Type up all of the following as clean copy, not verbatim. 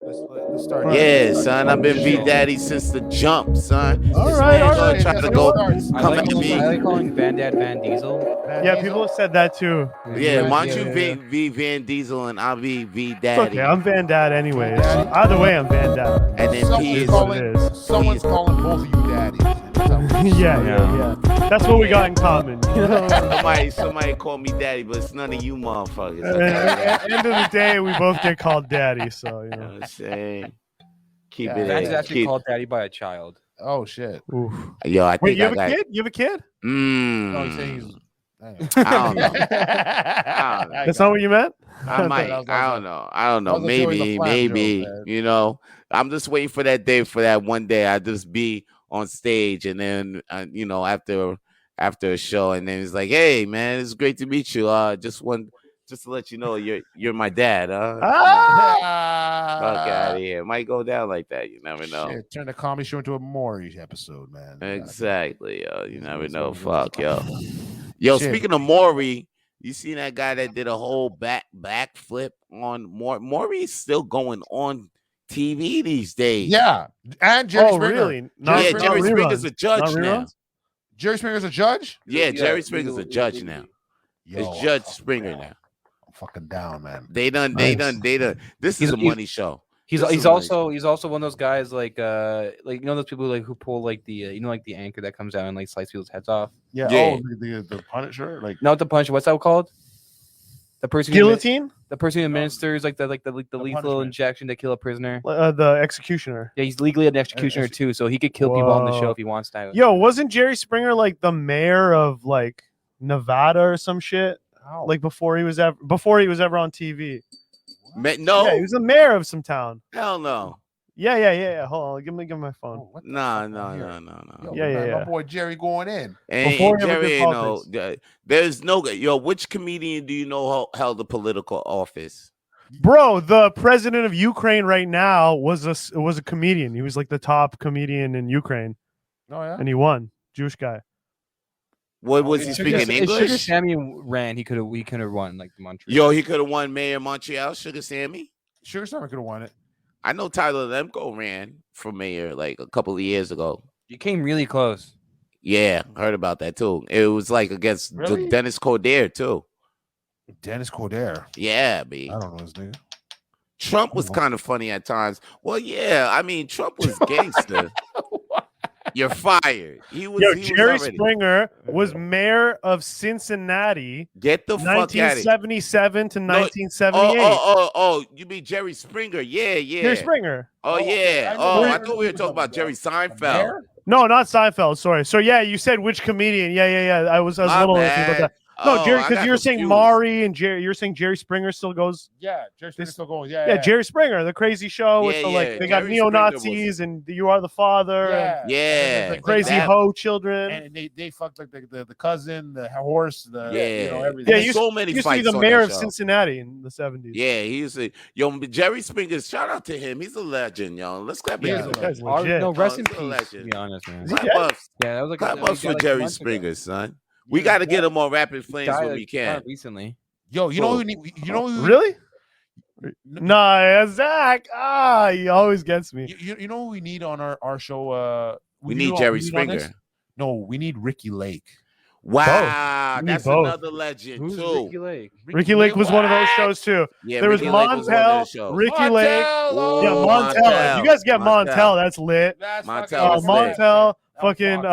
Let's start. Yeah, son. I've been V Daddy since the jump, son. All This right, man all gonna right. try to go come at me. I like calling Vandad Van Diesel. Yeah, people have said that too. Yeah, why don't you yeah. V Van Diesel and I'll be V It's Daddy. okay. I'm Vandad anyways. Either way, I'm Vandad. And then P is what it is. Someone's calling both of you daddies. yeah. That's what we got in common. You know? somebody called me daddy, but it's none of you motherfuckers. At the end of the day, we both get called daddy. So you know. I'm saying, keep Van's it. actually called daddy by a child. Oh shit. Oof. Yo, I think Wait, you have I a got kid? You have a kid? No, he's saying he's. I don't know. I don't know. That's not what you meant? I might. I don't know. Maybe. You know, I'm just waiting for that day. For that one day, I just be on stage, and then you know, after a show, and then it's like, hey, man, it's great to meet you. Just to let you know, you're my dad. Fuck out of here. It might go down like that. You never know. Shit, turn the comedy show into a Maury episode, man. Exactly. You never know. Fuck, yo. Yo, speaking of Maury, you seen that guy that did a whole backflip on Maury's still going on TV these days. Yeah, and Jerry Springer. Really? Jerry Springer's a judge now. Jerry Springer's a judge? Yeah, Jerry Springer's a judge now. It's Judge Springer now. I'm fucking down, man. They done. This is a money show. He's also one of those guys like you know those people like who pull like the you know like the anchor that comes out and like slice people's heads off. Yeah. Oh, the Punisher, like not the Punisher. What's that called? The person guillotine. The person who administers like the lethal punishment. Injection to kill a prisoner. The executioner. Yeah, he's legally an executioner too, so he could kill people on the show if he wants to. Yo, wasn't Jerry Springer like the mayor of like Nevada or some shit? How? Like before he was ever on TV. No, yeah, he was the mayor of some town. Hell no. Yeah. Hold on, give me my phone. No. Yo, Yeah. My boy Jerry going in. Before Jerry, there's no which comedian do you know held a political office? Bro, the president of Ukraine right now was a comedian. He was like the top comedian in Ukraine. Oh yeah, and he won. Jewish guy. What was he speaking English? Sugar Sammy ran. He could have won like the Montreal. Yo, he could have won Mayor of Montreal. Sugar Sammy. Sugar Sammy could have won it. I know Tyler Lemko ran for mayor like a couple of years ago. You came really close. Yeah, heard about that too. It was like against Dennis Coderre too. Dennis Coderre. Yeah, B. I don't know his name. Trump was kind of funny at times. Well, yeah, I mean Trump was gangster. You're fired. Jerry Springer was mayor of Cincinnati. Get the fuck out of here. 1977 to 1978. Oh, you mean Jerry Springer? Yeah. Jerry Springer. Oh, yeah. I thought we were talking about Jerry Seinfeld. No, not Seinfeld. Sorry. So yeah, you said which comedian? Yeah. I was a little confused about that. No, Jerry, because you were saying Maury and Jerry. You're saying Jerry Springer still goes. Yeah, Jerry Springer still going. Yeah, Jerry Springer, the crazy show with the they got neo-Nazis and You Are the Father. Yeah. The crazy hoe children. And they fucked like the cousin, the horse, everything. Yeah, you so many used fights. To be the mayor of Cincinnati in the 70s. Yeah, he's Jerry Springer. Shout out to him. He's a legend, yo. Let's clap him. No, rest in peace. To be honest, man. Yeah, that was like clap ups for Jerry Springer, son. We got to get him on Rapid Flames when we can. Recently, yo, you know who we need? You know who really? Nah, Zach. He always gets me. You know who we need on our show? We need Jerry Springer. No, we need Ricky Lake. Wow, that's another legend too. Ricky Lake? Ricky Lake was one of those shows too. Yeah, there was Montel, Ricky Lake. Yeah, Montel. If you guys get Montel, that's lit. Montel, fucking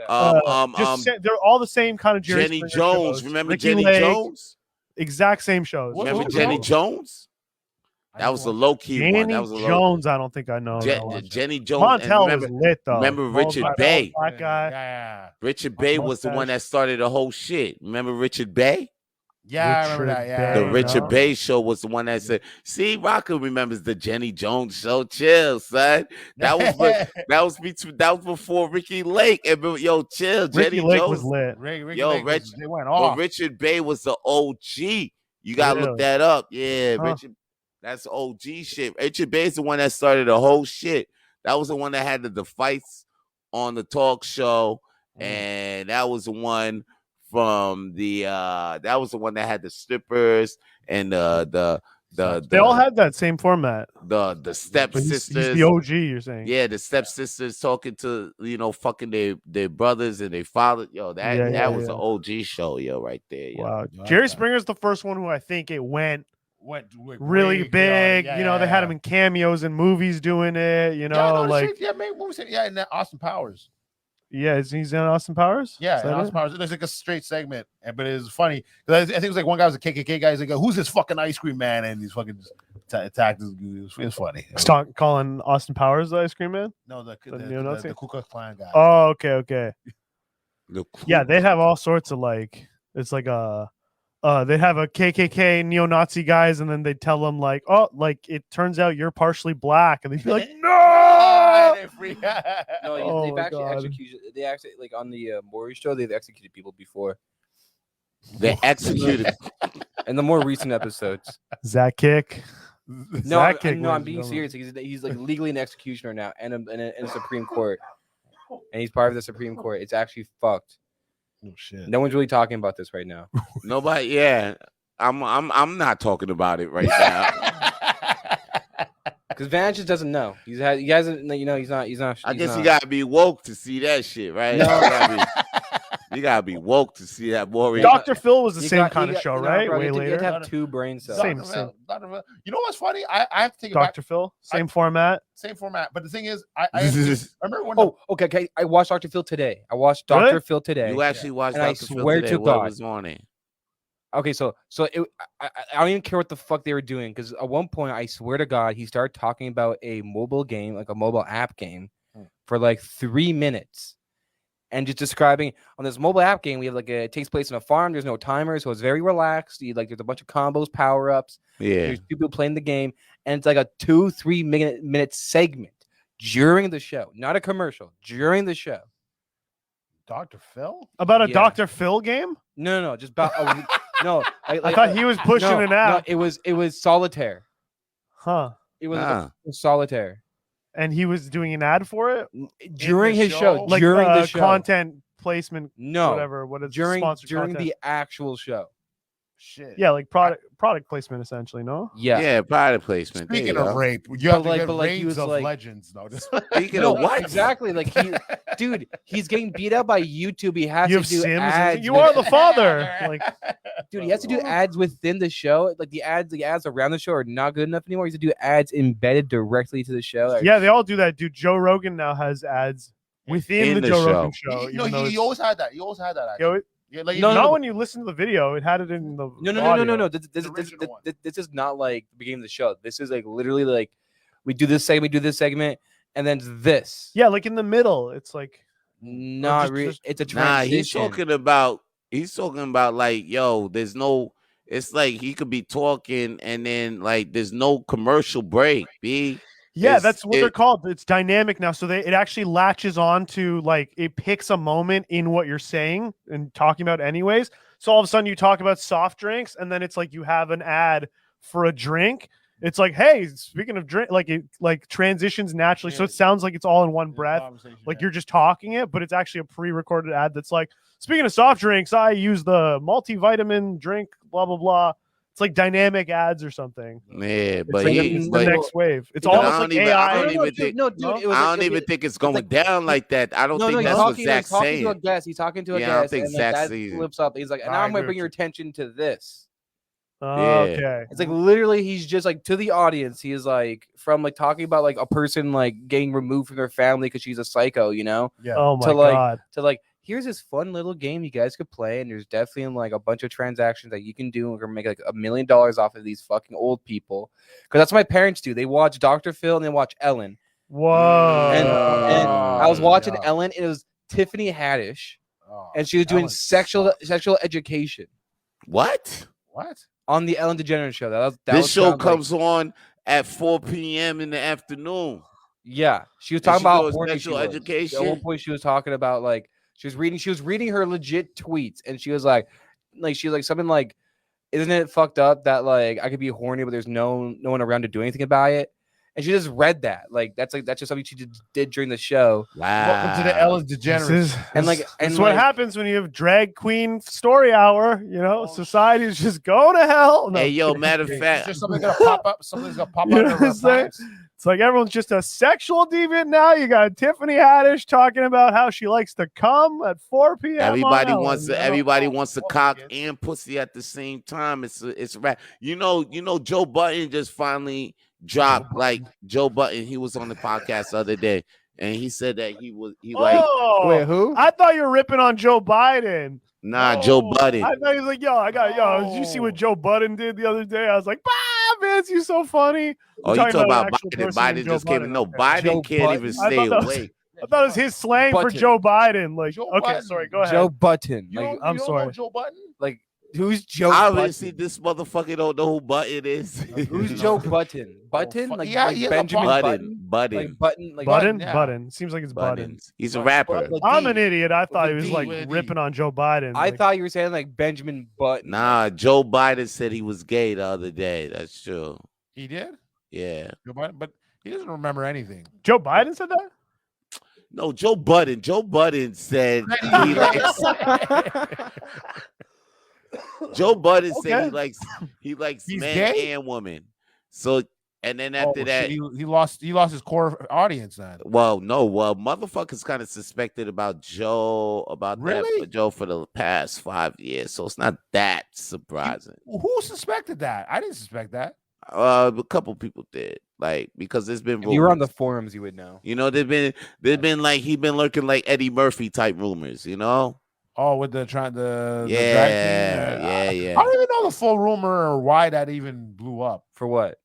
they're all the same kind of Jenny Jones. Remember Ricky Jenny Jones? Exact same shows. Remember Jenny Jones? That was a low key one. Jenny Jones, I don't think I know. Jenny Jones. Montel was lit though. Remember Richard Bay? Black guy. Yeah. Richard Bay was the one that started the whole shit. Remember Richard Bay? Yeah, I remember that. Yeah, the Richard Bay show was the one that said, "See, Rocker remembers the Jenny Jones show." Chill, son. That was before Ricky Lake. And yo, chill. Ricky Jenny Lake Jones was lit. They went off. Richard Bay was the OG. You gotta look that up. Yeah, Richard. That's OG shit. Richard Bay is the one that started the whole shit. That was the one that had the fights on the talk show, and that was the one from that was the one that had the strippers and the They all had that same format. The stepsisters. He's the OG, you're saying? Yeah, the stepsisters talking to fucking their brothers and their father. Yo, that was an OG show, yo, right there. Yo. Wow. Jerry Springer's the first one who I think it went really big. They had him in cameos in movies doing it. And Austin Powers. Yeah, he's in Austin Powers. Yeah, in Austin Powers. There's like a straight segment, but it was funny because I think it was like one guy was a KKK guy. He's like, "Who's this fucking ice cream man?" And he's fucking attacked. It was funny. Calling Austin Powers the ice cream man? No, the Ku Klux Klan guy. Oh, okay. Yeah, they have all sorts of it's like they have a KKK neo-Nazi guys, and then they tell them it turns out you're partially black, and they'd be like, no. They've actually executed. They actually on the Maury show. They've executed people before. They executed in the more recent episodes. Zach Kick. I'm being serious. He's legally an executioner now, and in a Supreme Court, and he's part of the Supreme Court. It's actually fucked. Oh shit! No one's really talking about this right now. Nobody. Yeah, I'm not talking about it right now. Because Vance just doesn't know. He hasn't. He's not. I guess you gotta be woke to see that shit, right? No. You gotta be woke to see that boy. Dr. Phil was the same kind of show, right? Bro, Way later. You have two brain cells. Same. You know what's funny? I have to take it Dr. Phil, same format. But the thing is, I remember when. Okay. I watched Dr. Phil today. Dr. Phil today. You actually watched Dr. Phil today? I swear to God. What was on it? Okay, I don't even care what the fuck they were doing, because at one point, I swear to God, he started talking about a mobile game, like a mobile app game, for 3 minutes, and just describing on this mobile app game, we have it takes place in a farm. There's no timer, so it's very relaxed. There's a bunch of combos, power ups. Yeah, there's people playing the game, and it's like a 2-3 minute segment during the show, not a commercial, during the show. Dr. Phil about a Dr. Phil game? No, just about. No, I thought he was pushing it out. No, it was solitaire. Huh? It was solitaire, and he was doing an ad for it during his show. During the show, content placement. No, whatever. What is during content? the actual show? Shit. Yeah, product placement essentially. No. Yeah, product placement. Speaking of rape, you have to get Reigns of Legends. No, speaking of what? Exactly. Dude, he's getting beat up by YouTube. He has to do Sims ads. You are the father. Dude, he has to do ads within the show. The ads around the show are not good enough anymore. He has to do ads embedded directly to the show. Yeah, they all do that. Dude, Joe Rogan now has ads within the Joe Rogan show. He always had that. Actually. Not when you listen to the video. It had it in the No. This is not like the beginning of the show. This is literally we do this segment, and then this. Yeah, in the middle. It's not really. It's a transition. Nah, he's talking about yo, there's no. It's he could be talking, and then there's no commercial break. Yeah, that's what they're called. It's dynamic now. So it actually latches on to it picks a moment in what you're saying and talking about anyways. So all of a sudden you talk about soft drinks, and then it's you have an ad for a drink. It's hey, speaking of drink, it transitions naturally. Yeah. So it sounds like it's all in one breath. You're just talking it, but it's actually a pre-recorded ad that's speaking of soft drinks, I use the multivitamin drink, blah, blah, blah. It's dynamic ads or something. Yeah, but the next wave. It's almost like AI. I don't even think it's going down like that. I don't think that's what Zach's saying. He's talking to a guest. I don't think Zach flips up. He's and now I'm going to bring your attention to this. Okay. It's literally he's just to the audience. He is from talking about a person getting removed from their family because she's a psycho, Yeah. Oh my God. To here's this fun little game you guys could play, and there's definitely a bunch of transactions that you can do, and we're gonna make $1 million off of these fucking old people. Because that's what my parents do. They watch Dr. Phil and they watch Ellen. Whoa. And I was watching Ellen, and it was Tiffany Haddish, and she was doing sexual education. What? On the Ellen DeGeneres show. This show comes on at 4 p.m. in the afternoon. Yeah, she was talking about sexual education. At one point, she was talking about she was reading her legit tweets, and she was something isn't it fucked up that I could be horny, but there's no one around to do anything about it? and she just read that. Like that's just something she did during the show. Wow. Welcome to the Ellen DeGeneres. That's what happens when you have drag queen story hour. You know, society is just going to hell. No, hey, yo, matter of fact, is something gonna pop up. Something's gonna pop up. It's like everyone's just a sexual deviant now. You got Tiffany Haddish talking about how she likes to come at 4 p.m. Everybody wants to cock and pussy at the same time. It's a rap. You know, Joe Budden just finally dropped. Like Joe Budden, he was on the podcast the other day, and he said that wait, who? I thought you were ripping on Joe Biden. Nah, Joe Budden. I thought he was like, did you see what Joe Budden did the other day? I was like, Vance, you're so funny. Oh, you talking about Biden? Biden just came in. No, Biden can't even stay awake. I thought it was his slang for Joe Biden. Like, okay, sorry, go ahead. Joe Button. I'm sorry. Joe Button? Like, who's Joe Obviously, Button? this motherfucker don't know who Button is. Who's Joe Button? Button? Like Benjamin Button. Button. Seems like it's Button. He's a rapper. I'm an idiot. I thought he was like ripping on Joe Biden. I thought you were saying like Benjamin Button. Nah, Joe Biden said he was gay the other day. That's true. He did? Yeah. Joe Biden, but he doesn't remember anything. Joe Biden said that? No, Joe Budden. Joe Budden said he likes. Joe Budden said he likes men gay? and women. So and then after that, he lost his core audience then. Well, motherfuckers kind of suspected about Joe Joe for the past 5 years. So it's not that surprising. Who suspected that? I didn't suspect that. A couple people did, like, because there's been rumors. If you were on the forums, you would know. You know, there's been like he's been lurking like Eddie Murphy type rumors. You know. Oh, with the drag queen. Yeah. I don't even know the full rumor or why that even blew up. For what?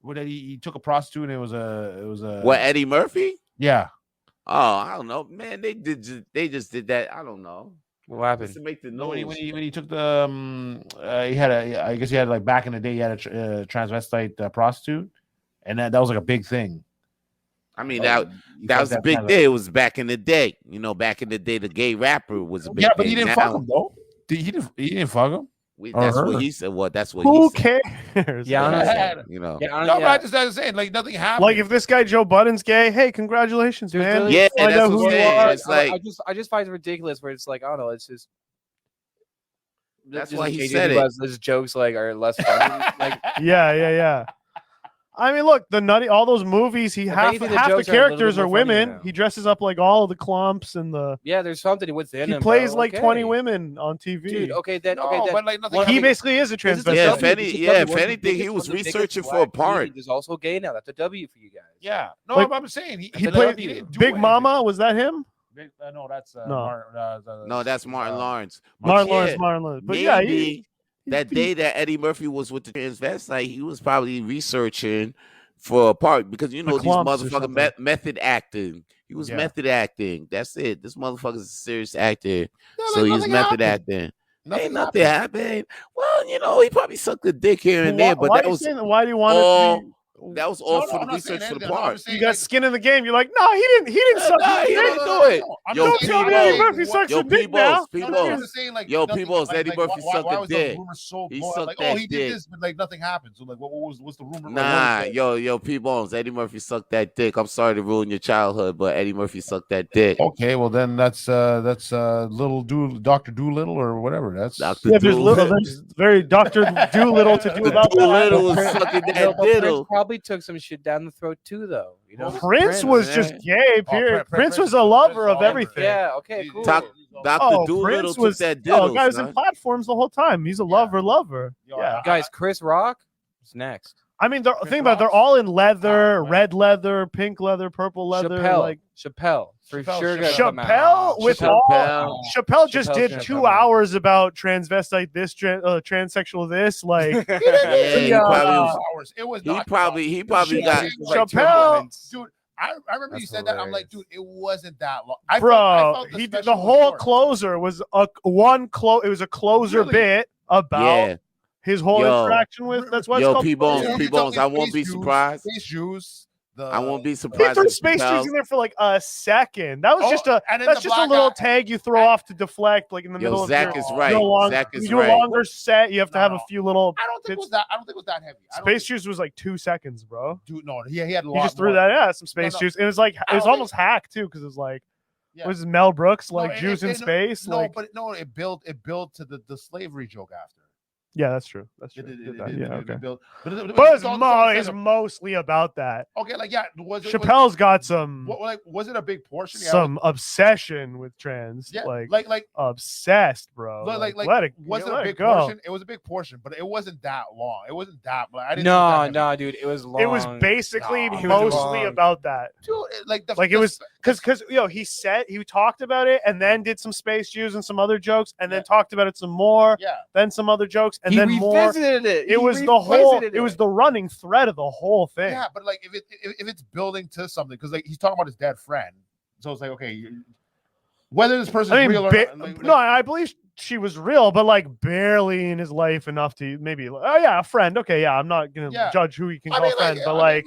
What he took a prostitute and it was a what, Eddie Murphy? Yeah. Oh, I don't know, man. They just did that. I don't know. What happened? Just to make the No, noise. when he took the I guess he had like back in the day he had a transvestite prostitute, and that was like a big thing. I mean that was a big day. It was back in the day. You know, back in the day, the gay rapper was a big thing. Yeah, but he didn't fuck him though. He didn't fuck him. That's what he said. Well, that's what Who he said. cares? Yeah, you know. But I just was saying, like, nothing happened. Like, if this guy Joe Budden's gay, hey, congratulations, man. Yeah, that's what it's like. I just find it ridiculous where it's like, I don't know, it's just. That's why he said it. His jokes like are less funny. Like, yeah. I mean, look, all those movies, half the characters are women. He dresses up like all of the clumps and there's something within him. He plays like 20 women on TV. Dude, but like nothing. He basically is a transvestite. Yeah, if anything, he was researching for a part. He's also gay now. That's a W for you guys. Yeah, no, I'm saying he played Big Mama. Was that him? No, that's no, that's Martin Lawrence. Martin Lawrence. But maybe that day that Eddie Murphy was with the transvestite, he was probably researching for a part because you know these motherfuckers method acting. He was method acting. That's it. This motherfucker's a serious actor, so he's method acting. Ain't nothing happened. Well, you know, he probably sucked a dick here and there, but that was why do you want to be? That was all for the research for the part. You got skin in the game. You're like, no, he didn't suck. He didn't do it. Yo, Eddie Murphy sucks a dick now. Peoples, Eddie Murphy sucked a dick. He sucked that dick. He did this, but like nothing happened. So like, what's the rumor? Nah, yo, Peoples, Eddie Murphy sucked that dick. I'm sorry to ruin your childhood, but Eddie Murphy sucked that dick. Okay, well then that's Dr. Doolittle or whatever. That's Dr. Doolittle. There's very Dr. Doolittle to do about Doolittle was sucking that diddle. Probably took some shit down the throat too, though. You know, Prince was just gay. Period. Prince was a lover of everything. Yeah. Okay. Cool. Dr. Doolittle took that diddle. Oh, guy was in platforms the whole time. He's a lover. Yeah. Guys, Chris Rock is next. I mean, think about it, they're all in leather, red leather, pink leather, purple leather. Chappelle for sure. Chappelle just did 2 hours about transvestite this, transsexual this. Like, he probably got Chappelle. Dude, I remember you said that. I'm like, dude, it wasn't that long. He did the whole closer was it was a closer bit about. His whole interaction with that's why it's called P-Bones, I won't be surprised. Face juice. I won't be He surprised. threw if space Chappelle- juice in there for like a second. That was just a little tag you throw off to deflect, like in the middle of Zach your. is right. Zach is you do a right. longer set. You have to have a few little. I don't think it was that. I don't think it was that heavy. Space juice was like 2 seconds, bro. Dude, no, he had a lot. He just threw more. some space juice. It was like it was almost hack too, because it was like. Yeah. Was Mel Brooks like no, juice in space? No, like, but it built to the slavery joke after. Yeah, that's true. That's true. Okay. But it's mostly about that. Okay, like Chappelle's got some. Was it a big portion? Some obsession with trans. Yeah, like obsessed, bro. Like let it. Was it a big go. portion? It was a big portion, but it wasn't that long. It wasn't that. I didn't. No, dude, it was long. It was basically mostly about that. Dude, it was because he talked about it and then did some space juice and some other jokes and then talked about it some more. Yeah. Then some other jokes and he then more. It was the whole. It was the running thread of the whole thing. Yeah, but like if it's building to something, because like he's talking about his dead friend, so it's like okay, whether this person's real or not. No, I believe she was real, but like barely in his life enough to maybe. Oh yeah, a friend. Okay, yeah, I'm not gonna judge who he can call friend, but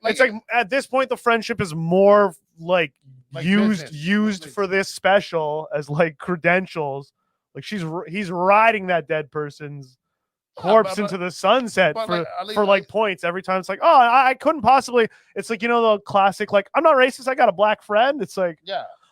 it's like at this point the friendship is more like used for this special as like credentials. Like he's riding that dead person's corpse into the sunset for like points every time. It's like, oh, I couldn't possibly. It's like, the classic, like, I'm not racist, I got a black friend. It's like,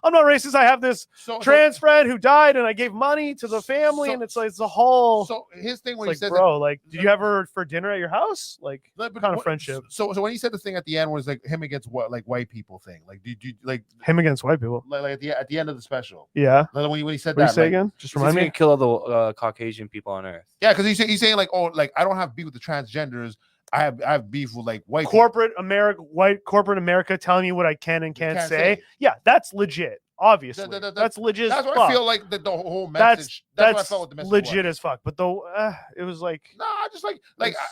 I'm not racist, I have this trans friend who died and I gave money to the family. And it's like, it's a whole. So his thing when he said, bro, like, did you ever for dinner at your house? Like, what kind of friendship? So when he said the thing at the end was like him against what, like white people thing. Like, did you like him against white people? Like at the end of the special. Yeah. Like when he said what that. Say again? Just remind me. Kill all the Caucasian people on Earth. Yeah, because he's saying like, oh, like I don't have beef with the transgenders. I have beef with like white corporate America telling you what I can and can't say. Yeah, that's legit. Obviously, that's legit. That's what fuck. I feel like the whole message. That's what I felt with the message. Legit as fuck. But though, it was like just like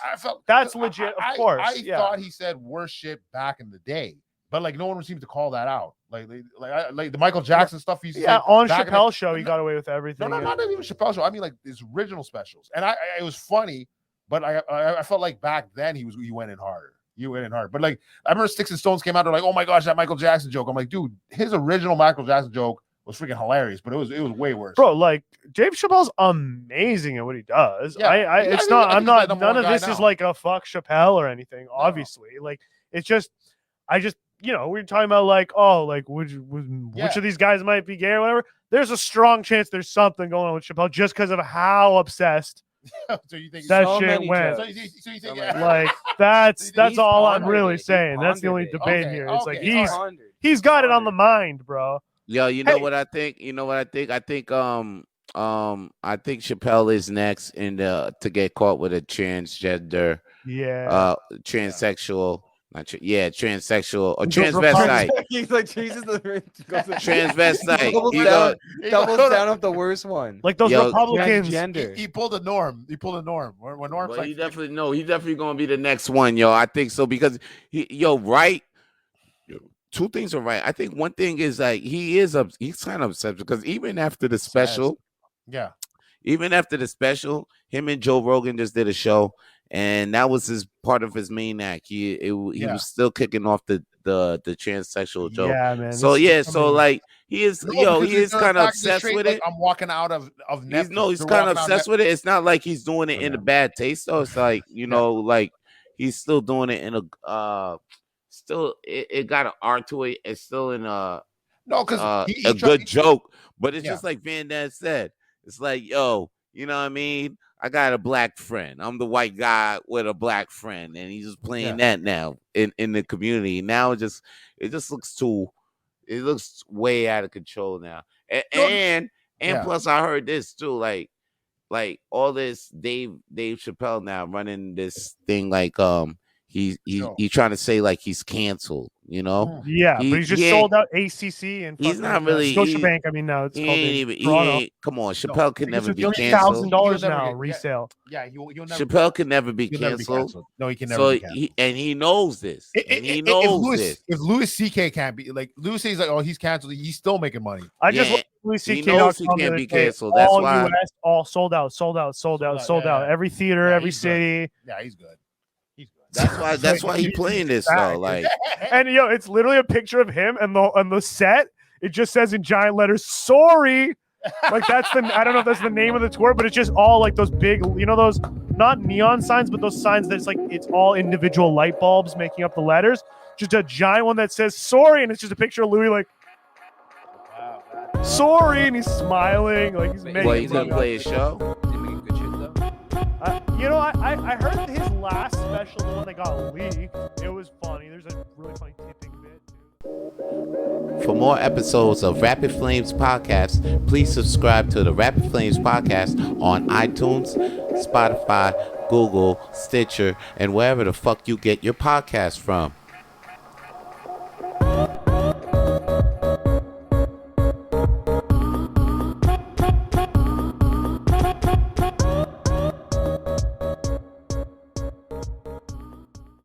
I felt that's legit. Of course, I thought he said worse shit back in the day, but like no one seems to call that out. Like the Michael Jackson stuff. He's on Chappelle's show, he got away with everything. No, not even Chappelle's show. I mean like his original specials, and it was funny, but I felt like back then he went in harder. You went in hard, but like I remember Sticks and Stones came out. They're like, "Oh my gosh, that Michael Jackson joke." I'm like, dude, his original Michael Jackson joke was freaking hilarious, but it was way worse. Bro, like Dave Chappelle's amazing at what he does. Yeah. I'm not. None of this is like a fuck Chappelle or anything. No. Obviously, like it's just, we're talking about like, oh, like which of these guys might be gay or whatever. There's a strong chance there's something going on with Chappelle just because of how obsessed. So you think that shit went? So you think like that's all I'm really saying. That's the only debate here. It's like he's got it on the mind, bro. Yo, you know what I think? I think Chappelle is next to get caught with a transgender, transsexual. Transsexual or transvestite. He's like Jesus. Transvestite. Doubles down of the worst one. Like those Republicans. He pulled a norm. When Norm. Well, he definitely gonna be the next one, yo. I think so because right. Two things are right. I think one thing is like he's kind of upset because even after the special, him and Joe Rogan just did a show. And that was part of his main act. He was still kicking off the transsexual joke. Yeah, man. So like he is kind of obsessed with it. I'm walking out of Netflix. He's kind of obsessed with it. It's not like he's doing it in a bad taste though. It's like like he's still doing it in a still it got an art to it. It's still in a good joke, but it's just like Vandad said. It's like yo, you know what I mean. I got a black friend. I'm the white guy with a black friend, and he's just playing that now in the community. Now it just looks way out of control now. And plus I heard this too, like all this Dave Chappelle now running this thing like he's trying to say like he's canceled. But he's just sold out ACC and he's not really Scotiabank. I mean, now it's called come on, Chappelle can never be canceled. $3,000 now resale. Yeah, he'll never. Chappelle can never be canceled. No, he can never. So he knows this. If Louis C.K. can't be like Louis C.'s like, oh, he's canceled. He's still making money. I just Louis C.K. He knows he can't be canceled. That's why all sold out. Every theater, every city. Yeah, he's good. That's why he playing this though. Like, and it's literally a picture of him and the set. It just says in giant letters, "Sorry." Like that's I don't know if that's the name of the tour, but it's just all like those big, those not neon signs, but those signs that's like it's all individual light bulbs making up the letters. Just a giant one that says "Sorry," and it's just a picture of Louis like, "Sorry," and he's smiling like he's making. Well, he's gonna play a show. Did he make good shit though? I heard his last special, the one that got leaked. It was funny. There's a really funny tipping bit. For more episodes of Rapid Flames Podcast, please subscribe to the Rapid Flames Podcast on iTunes, Spotify, Google, Stitcher, and wherever the fuck you get your podcast from.